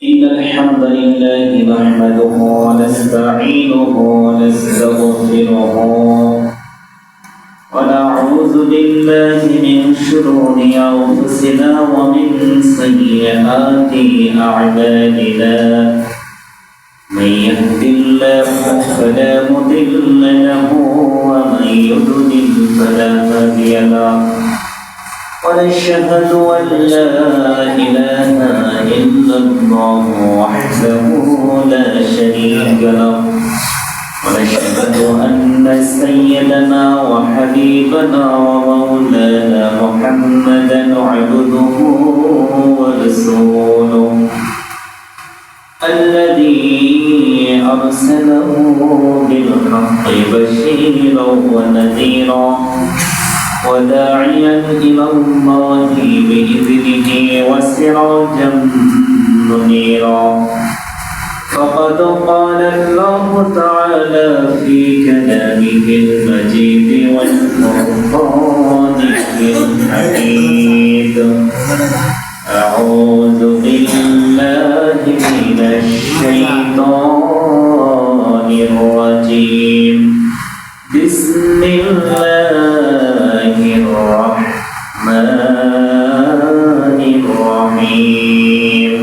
إن الحمد لله نحمده ونستعينه ونستغفره ونعوذ بالله من شرور أنفسنا ومن سيئات أعمالنا من يهد الله فلا مضل له ومن يضلل فلا هادي له ونشهد أن لا إله إلا الله وحده لا شريك له ونشهد أن سيدنا وحبيبنا ومولانا محمدا عبده ورسوله الذي أرسله بالحق بشيرا ونذيرا وداعيا إلى الله بإذنه وسراجا منيرا فقد قال الله تعالى في كلامه المجيد والفرقان الحميد أعوذ بالله من الشيطان الرجيم بسم الله الرحمن الرحيم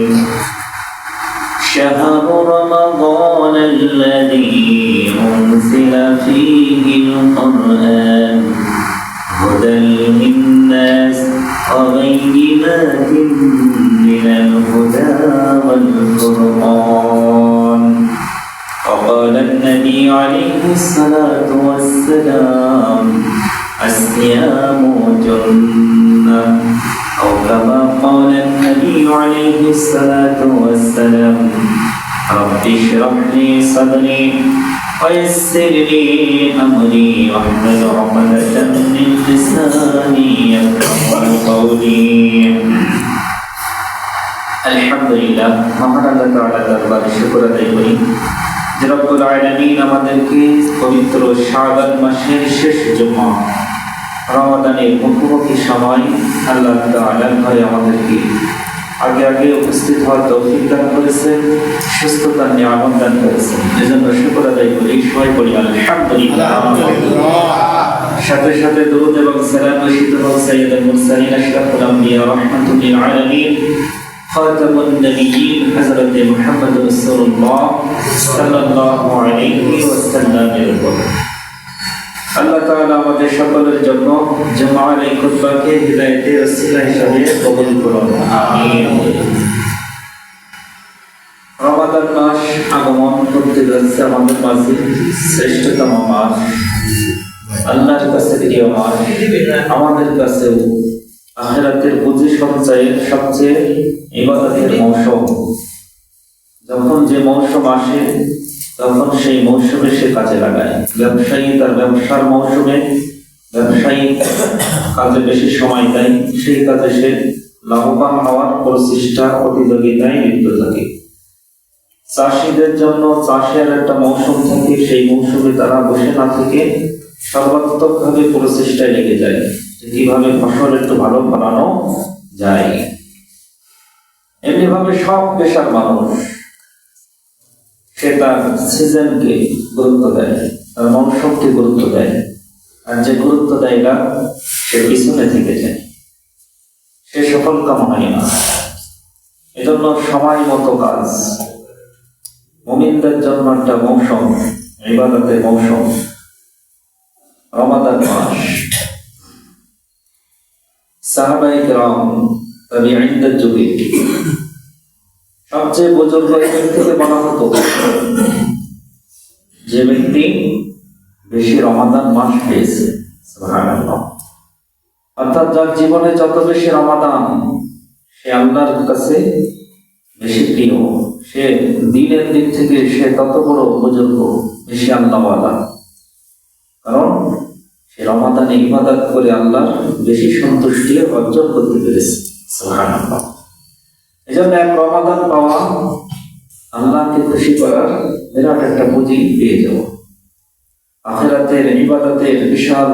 شهر رمضان الذي أنزل فيه القرآن هدى للناس وبينات من الهدى والفرقان وقال النبي عليه الصلاة والسلام الصيام جنة أو كما قال النبي عليه الصلاة والسلام رب اشرح لي صدري ويسر لي أمري واحلل عقدة من لساني يفقهوا قولي আলহামদুলিল্লাহ মহান আল্লাহ তাআলার দরবারে শুকর আদায় করি যে রব্বুল আলামিন আমাদেরকে পবিত্র শাবান মাসের শেষ জুমা রমাদানের মুখোমুখি সময় আল্লাহ তাআলার ঘরে আমাদেরকে আগে উপস্থিত হওয়ার তৌফিক দান করেছেন, সুস্থতার নিয়ামত দান করেছেন। এজন্য শুকর আদায় করি, সবাই বলি আলহামদুলিল্লাহ। সাথে সাথে দুরূদ এবং সালাম বর্ষিত হোক সাইয়্যিদুল মুরসালিন আশরাফুল আমবিয়া রাহমাতুল লিল আলামিন খাতামুন নবিয়্যিন হযরত মুহাম্মদ রাসূলুল্লাহ সাল্লাল্লাহু আলাইহি ওয়াসাল্লামের উপর। আল্লাহ তাআলা আমাদের সকলের জন্য জুমার এই খুতবাকে হিদায়াতের ওসিলা হিসেবে কবুল করুন, আমিন। রমাদান মাস আগমন করতে যাচ্ছে আমাদের মাঝে, শ্রেষ্ঠতম মাস, আল্লাহর কাছে প্রিয় মাস, আমাদের কাছেও আখিরাতের পুঁজি সঞ্চয়ের সবচেয়ে ইবাদতের মৌসুম। যখন যে মৌসুম আসে তখন সেই মৌসুমে সে কাজে লাগায়। ব্যবসায়ী তার ব্যবসার মৌসুমে ব্যবসায়ী কাজে বেশি সময় দেয়, সেই কাজে সে লাভবান হওয়ার প্রচেষ্টা প্রতিযোগিতায় লিপ্ত থাকে। চাষিদের জন্য চাষের একটা মৌসুম থাকে, সেই মৌসুমে তারা বসে না থেকে সর্বাত্মকভাবে প্রচেষ্টায় লেগে যায় যে কিভাবে ফসল একটু ভালো ফলানো যায়। এমনিভাবে সব পেশার মানুষ সে তার সিজনকে গুরুত্ব দেয়, তার মৌসুমকে গুরুত্ব দেয়, আর যে গুরুত্ব দেয় না সে পিছনে থেকে যায়, সে সফল কাম হয় না। এজন্য সময় মতো কাজ মুমিনদের জন্য একটা মৌসুম, ইবাদতের মৌসুম রমাদান মাস। সাহাবায়ে কেরাম তাবিঈনদের যুগে সবচেয়ে বুজুর্গ ব্যক্তিকে বলা হতো যে ব্যক্তি বেশি রমাদান মাস পেয়েছে, সুবহানাল্লাহ। অর্থাৎ যার জীবনে যত বেশি রমাদান, সে আল্লাহর কাছে বেশি প্রিয়, সে দিনের দিক থেকে সে তত বড় বুজুর্গ, বেশি আল্লাহওয়ালা। কারণ সে রমাদানে ইবাদত করে আল্লাহর বেশি সন্তুষ্টি অর্জন করতে পেরেছে, সুবহানাল্লাহ। এজন্য এক রমাদান পাওয়া আল্লাহকে খুশি করার বিরাট একটা পুঁজি পেয়ে যাব। আখিরাতের ইবাদতের বিশাল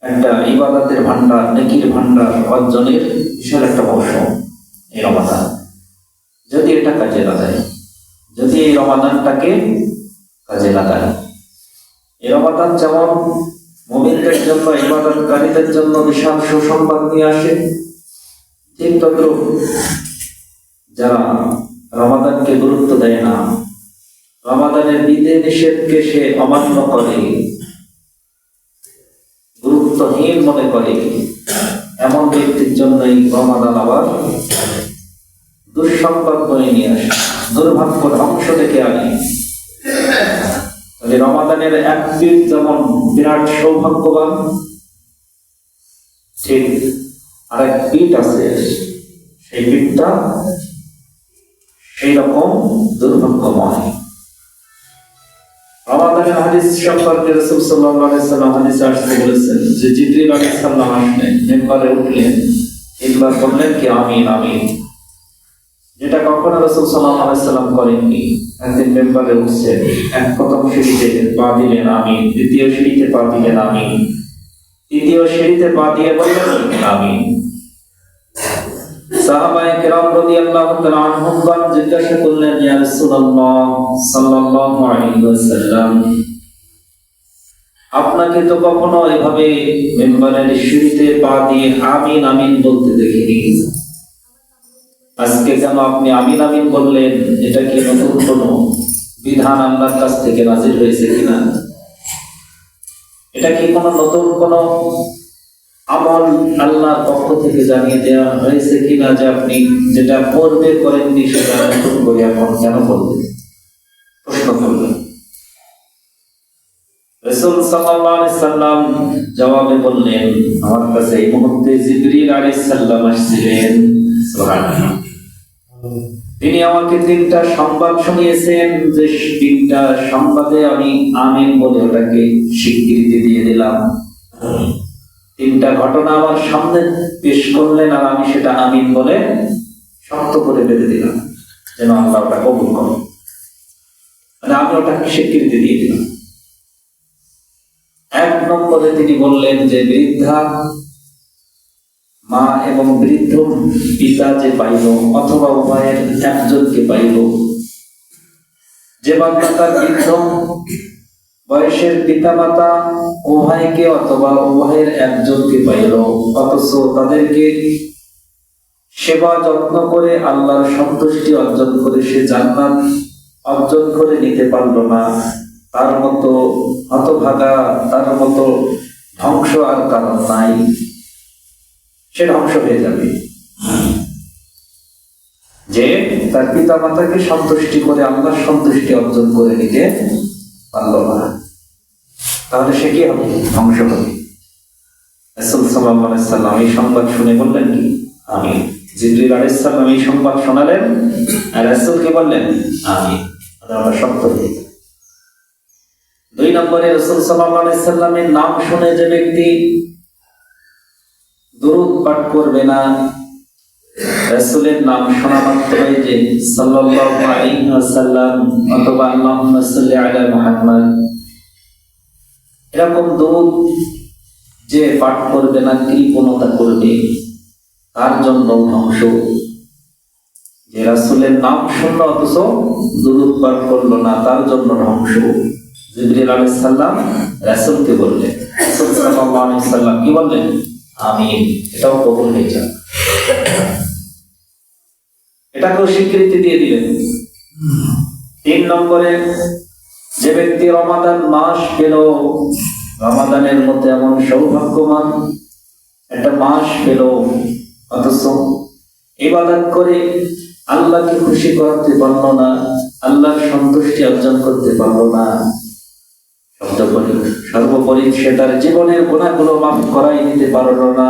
একটা ইবাদতের ভান্ডার, নেকির ভান্ডার অর্জনের বিশাল একটা মৌসুম এই রমাদান। যদি এটা কাজে লাগায়, যদি এই রমাদানটাকে কাজে লাগায়, এই রমাদান যেমন মুমিনদের জন্য, ইবাদতকারীদের জন্য বিশাল সুসংবাদ নিয়ে আসে, ঠিক তদ্রূপ যারা রমাদানকে গুরুত্ব দেয় না, রমাদানের বিধি নিষেধকে সে অমান্য করে, গুরুত্বহীন মনে করে, এমন ব্যক্তির জন্যই রমাদান আবার দুঃসংবাদ বয়ে নিয়ে আসে, দুর্ভাগ্য ধ্বংস ডেকে আনে। তাহলে রমাদানের এক দিন যেমন বিরাট সৌভাগ্যবান, ঠিক আরেক পিঠ আছে, সেই পিঠটা সেই রকম দুর্ভাগ্যময়। রমাদানের হাদিস সম্পর্কে রাসূল সাল্লাল্লাহু আলাইহি ওয়াসাল্লাম হাদিসে আসতে বলেছেন যে জিবরিল আলাইহিস সালাম আসলেন, মিম্বারে উঠলেন, তিনবার বললেন কি আমিন আমিন, যেটা কখনো রাসূল সাল্লাল্লাহু আলাইহি ওয়াসাল্লাম করেননি। একদিন মিম্বারে উঠছেন, এক প্রথম সিঁড়িতে পা দিলেন আমিন, দ্বিতীয় সিঁড়িতে পা দিলেন আমিন, তৃতীয় সিঁড়িতে পা দিয়ে বললেন আমিন। সাহাবায়ে কেরাম রাদিয়াল্লাহু তাআলা আনহুম জিজ্ঞাসা করলেন, ইয়া রাসূলুল্লাহ সাল্লাল্লাহু আলাইহি ওয়াসাল্লাম, আপনাকে তো কখনো এভাবে মিম্বারের সিঁড়িতে পা দিয়ে আমিন আমিন বলতে দেখিনি, আজকে কেন আপনি আমিন আমিন বললেন? এটা কি নতুন কোনো বিধান আল্লাহর কাছ থেকে নাযিল হয়েছে কিনা? এটা কি কোনো নতুন কোনো আমল আল্লাহর পক্ষ থেকে জানিয়ে দেওয়া হয়েছে কিনা, যে আপনি যেটা পূর্বে করেননি সেটা নতুন করে এখন কেন বলবেন? প্রশ্ন করলেন। রাসূল সাল্লাল্লাহু আলাইহি সাল্লাম জবাবে বললেন, আমার কাছে এই মুহূর্তে জিবরিল আলাইহিস সালাম আসছিলেন, সুবহানাল্লাহ। তিনি আমাকে তিনটা সংবাদ শুনিয়েছেন, যে তিনটা সংবাদে আমি আমিন বলে ওটাকে স্বীকৃতি দিয়ে দিলাম। তিনটা ঘটনা আমার সামনে পেশ করলেন, আর আমি সেটা আমিন বলে শক্ত করে বেঁধে দিলাম, যেন আল্লাহ ওটা কবুল করেন। মানে আমি ওটাকে স্বীকৃতি দিয়ে দিলাম। এক নম্বরে তিনি বললেন যে বৃদ্ধা মা এবং বৃদ্ধ পিতা যে পাইল, অথবা উভয়ের একজনকে পাইল, যে বান্দা তার বৃদ্ধ বয়সের পিতা মাতা উভয়কে অথবা উভয়ের একজনকে পাইল, অথচ তাদেরকে সেবা যত্ন করে আল্লাহর সন্তুষ্টি অর্জন করে সে জান্নাত অর্জন করে নিতে পারল না, তার মতো হতভাগা, তার মতো ধ্বংস আর কারণ নাই, সে ধ্বংস হয়ে যাবে। যে তার পিতা মাতাকে সন্তুষ্টি করে আল্লাহর সন্তুষ্টি অর্জন করে নিতে পারল না, তাহলে সে কি হবে? ধ্বংস হবে। রাসূল সাল্লাল্লাহু আলাইহি সাল্লাম এই সংবাদ শুনে বললেন কি আমিন। জিবরিল আলাইহিস সালাম এই সংবাদ শোনালেন, আর রাসূল কি বললেন? আমিন। আমরা শক্ত হই। দুই নম্বরে রাসূল সাল্লাল্লাহু আলাইহি সাল্লামের নাম শুনে যে ব্যক্তি দুরূদ পাঠ করবে না, রাসূলের নাম শোনা মাত্রই যে সাল্লাল্লাহু আলাইহি ওয়াসাল্লাম অথবা আল্লাহুম্মা সাল্লি আলা মুহাম্মদ, এরকম দুরূদ যে পাঠ করবে না, কৃপণতা করবে, তার জন্য ধ্বংস। যে রাসূলের নাম শুনল অথচ দুরূদ পাঠ করলো না, তার জন্য ধ্বংস। জিবরিল আলাইহিস সালাম রাসূলকে বললেন, রাসূল সাল্লাল্লাহু আলাইহি ওয়াসাল্লাম কি বললেন? আমিন। এটাও কবুল হয়ে যাবে, এটাকেও স্বীকৃতি দিয়ে দিলেন। তিন নম্বরে যে ব্যক্তি রমাদান মাস পেল, রমাদানের মধ্যে এমন সৌভাগ্যবান একটা মাস পেল, অথচ ইবাদত করে আল্লাহকে খুশি করতে পারল না, আল্লাহর সন্তুষ্টি অর্জন করতে পারল না, সর্বোপরি সে তার জীবনের গুনাহগুলো মাফ করাই নিতে পারল না,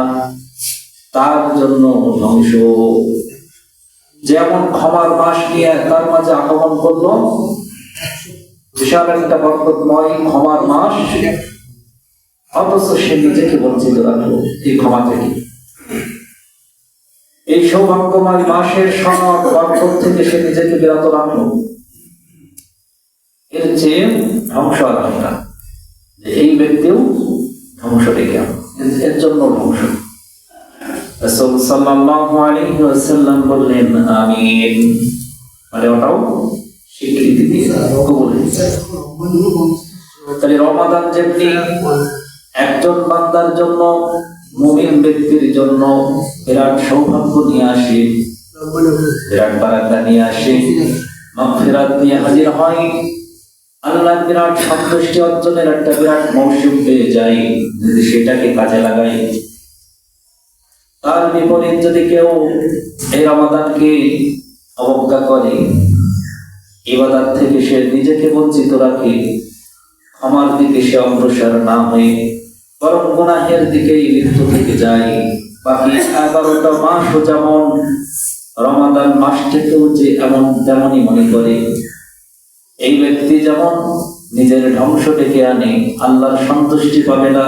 তার জন্য ধ্বংস। যেমন ক্ষমার মাস নিয়ে তার মাঝে আগমন করলো, বিশাল একটা বরকতময় ক্ষমার মাস, অথচ সে নিজেকে বঞ্চিত রাখলো এই ক্ষমা থেকে। এই সৌভাগ্যময় মাসের সনদ বরকত থেকে সে নিজেকে বিরত রাখলো। এর চেয়ে ধ্বংস আর একটা, যে এই ব্যক্তিও ধ্বংস ডেকে আনলো। এর জন্য ধ্বংস। রাসূল সাল্লাল্লাহু আলাইহি ওয়াসাল্লাম বললেন আমিন, মানে ওটাও স্বীকৃতি দিয়ে কবুল হয়েছে। তাহলে রমাদান যেমনি একজন বান্দার জন্য, মুমিন ব্যক্তির জন্য বিরাট সৌভাগ্য নিয়ে আসে, বিরাট বারাকা নিয়ে আসে, মাগফিরাত নিয়ে হাজির হয়, আল্লাহর বিরাট সন্তুষ্টি অর্জনের একটা বিরাট মৌসুম পেয়ে যায় যদি সেটাকে কাজে লাগাই। তার বিপরীত যদি কেউ এই রমাদানকে অবজ্ঞা করে, ইবাদত থেকে সে নিজেকে বঞ্চিত রাখে, আমার দিকে সে অগ্রসর না হয়ে বরং গুনাহের দিকেই লিপ্ত থেকে যায়, বাকি 11টা মাসও যেমন রমাদান মাসটাকেও যে এমন তেমনই মনে করে, এই ব্যক্তি যেমন নিজের ধ্বংস ডেকে আনে, আল্লাহর সন্তুষ্টি পাবে না,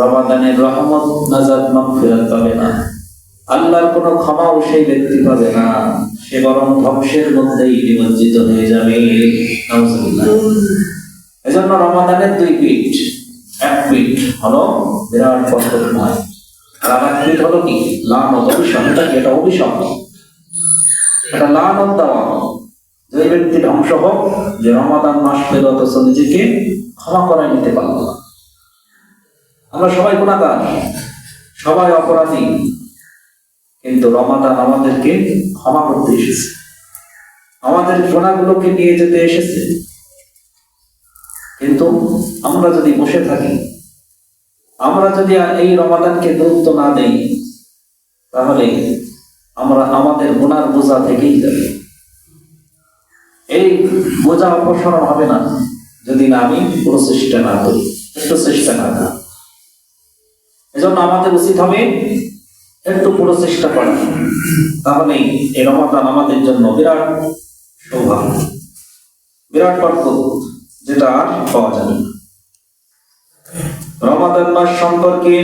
রমাদানের রহমত নাজাত মাগফিরাত পাবে না, আল্লাহর কোনো ক্ষমাও সেই ব্যক্তি পাবে না, সে বরং ধ্বংসের মধ্যেই নিমজ্জিত হয়ে যাবে। নাউজুবিল্লাহ। এজন্য রমাদানের দুই পিঠ, এক পিঠ হলো বিরাট বরকতময়, আর এক পিঠ হলো কি লানত, অভিশাপ। এটা অভিশাপ, এটা লানত দেওয়া যে ব্যক্তি ধ্বংস হোক, যে রমাদান মাস পেল অথচ নিজেকে ক্ষমা করায় নিতে পারল না। আমরা সবাই গুনাহগার, সবাই অপরাধী, কিন্তু রমাদান আমাদেরকে ক্ষমা করতে এসেছে, আমাদের গুনাহগুলোকে নিয়ে যেতে এসেছে। কিন্তু আমরা যদি বসে থাকি, আমরা যদি এই রমাদানকে গুরুত্ব না দেই, তাহলে আমরা আমাদের গুনার বোঝা থেকেই যাবে। এই বোঝা অপসারণ হবে না যদি না আমি প্রচেষ্টা না করি, একটু চেষ্টা না করি। এজন্য আমাদের উচিত হবে একটু প্রচেষ্টা করা, তাহলে এই রমাদান আমাদের জন্য বিরাট সৌভাগ্য, বিরাট বরকত, যেটা আর পাওয়া যাবে না। রমাদান মাস সম্পর্কে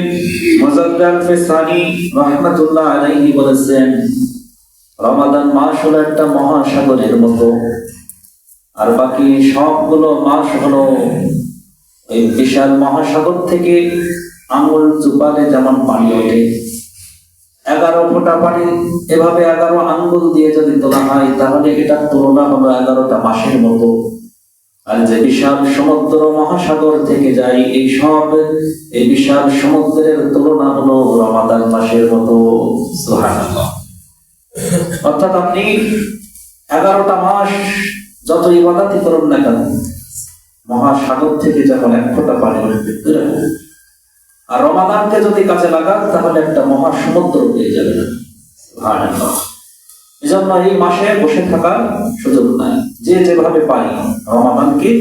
মুজাদ্দাদ ফিসানি রাহমাতুল্লাহ আলাইহি বলেছেন, রমাদান মাস হলো একটা মহাসাগরের মতো, আর বাকি সবগুলো মাস হলো এই বিশাল মহাসাগর থেকে আঙুল চুপালে যেমন পানি ওঠে। 11 ফোঁটা পানি এভাবে 11 আঙ্গুল দিয়ে যদি তোলা হয়, তাহলে এটার তুলনা হলো 11টা মাসের মতো। আর যে বিশাল সমুদ্র মহাসাগর থেকে যায়, এই বিশাল সমুদ্রের তুলনা হলো রমাদান মাসের মতো। সুবহানাল্লাহ। অর্থাৎ আপনি 11টা মাস যত ইবাদতই করুন না কেন, মহাসাগর থেকে যখন 1 ফোঁটা পানি উঠবে, আর রমাদানকে যদি কাজে লাগান তাহলে একটা মহাসমুদ্র পেয়ে যাবেন। সুবহানাল্লাহ। এজন্য এই মাসে বসে থাকার সুযোগ নাই, যে যেভাবে পারি রমাদানকে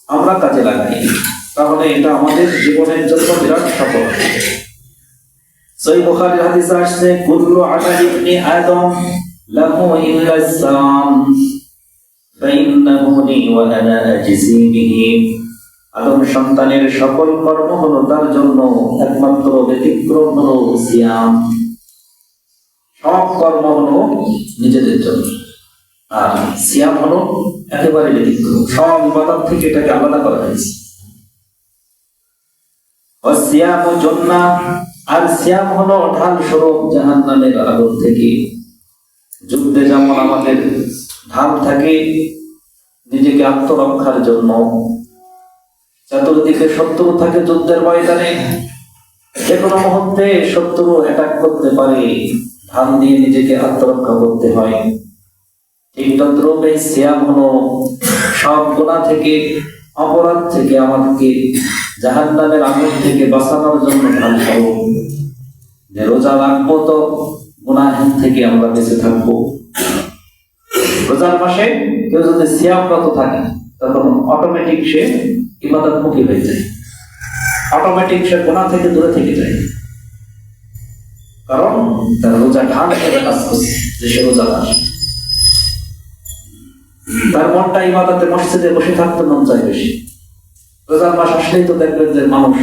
আমরা কাজে লাগাই, তাহলে এটা আমাদের জীবনের জন্য বিরাট সফল। সহিহ বুখারীর হাদিসে আসছে, কুল্লু আমালি ইবনি আদম লাহু ইল্লা সাম ফাইন্নাহু লি ওয়া আনা আজজি বিহি। আদম সন্তানের সকল কর্ম হলো তার জন্য, একমাত্র ব্যতিক্রম হলো সিয়াম। সব কর্ম হলো নিজেদের জন্য, আর সিয়াম হলো একেবারে ব্যতিক্রম, সব ইবাদত থেকে এটাকে আলাদা করা হয়েছে। সিয়াম জান্নাহ, আর সিয়াম হলো ঢাল স্বরূপ জাহান্নামের আগুন থেকে। যুদ্ধে যেমন আমাদের ঢাল থাকে নিজেকে আত্মরক্ষার জন্য, চতুর্দিকে শত্রু থাকে যুদ্ধের ময়দানে, যে কোনো মুহূর্তে শত্রু অ্যাটাক করতে পারে, ঢাল দিয়ে নিজেকে আত্মরক্ষা করতে হয়। ঠিক তদ্রূপে সিয়াম হলো সব গুনাহ থেকে, অপরাধ থেকে আমাদেরকে জাহান্নামের আগুন থেকে বাঁচানোর জন্য ঢাল স্বরূপ। যে রোজা রাখবো তো গুনাহ থেকে আমরা বেঁচে থাকবো। রোজার মাসে কেউ যদি সিয়ামরত থাকে, তখন অটোমেটিক সে ইবাদতমুখী হয়ে যায়, অটোমেটিক সে গুনাহ থেকে দূরে থেকে যায়, কারণ তার রোজা ঢাল হিসেবে কাজ করছে, যে সে রোজা রাখে। তার মনটা ইবাদতে মসজিদে বসে থাকতে মন চায় বেশি। রোজার মাস আসলেই তো দেখবেন যে মানুষ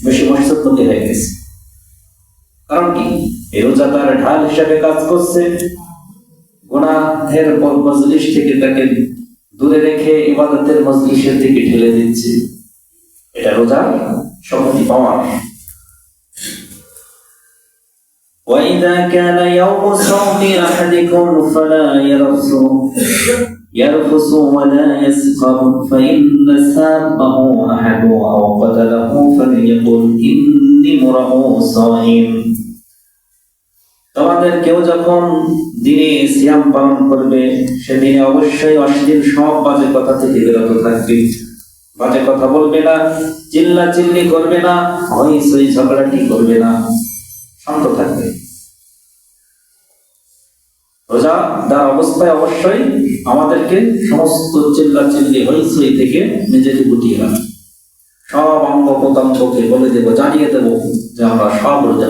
বেশি মসজিদমুখী হয়ে গেছে, কারণ কি এই রোজা তার ঢাল হিসেবে কাজ করছে, গুনাহের মজলিস থেকে তাকে দূরে রেখে ইবাদতের মজলিসের দিকে ঠেলে দিচ্ছে। এটা রোজার শক্তি পাওয়ার। وإذا كان يوم صوم أحدكم فلا يرفث ولا يسخر فإن سابه أحد أو قتله فليقل إني امرؤ صائم। তোমাদের কেউ যখন দিনে সিয়াম পালন করবে সেদিনে অবশ্যই অশ্লীল সব বাজে কথা থেকে বিরত থাকবে। বাজে কথা বলবে না, চিল্লাচিল্লি করবে না, হইচই ঝগড়াটি করবে না, শান্ত থাকবে। রোজাদার অবস্থায় অবশ্যই আমাদেরকে সমস্ত চিল্লাচিল্লি হইচই থেকে নিজেকে গুটিয়ে রাখবে। সব অঙ্গ প্রত্যঙ্গকে বলে দেবো, জানিয়ে দেবো যে আমরা সব রোজা।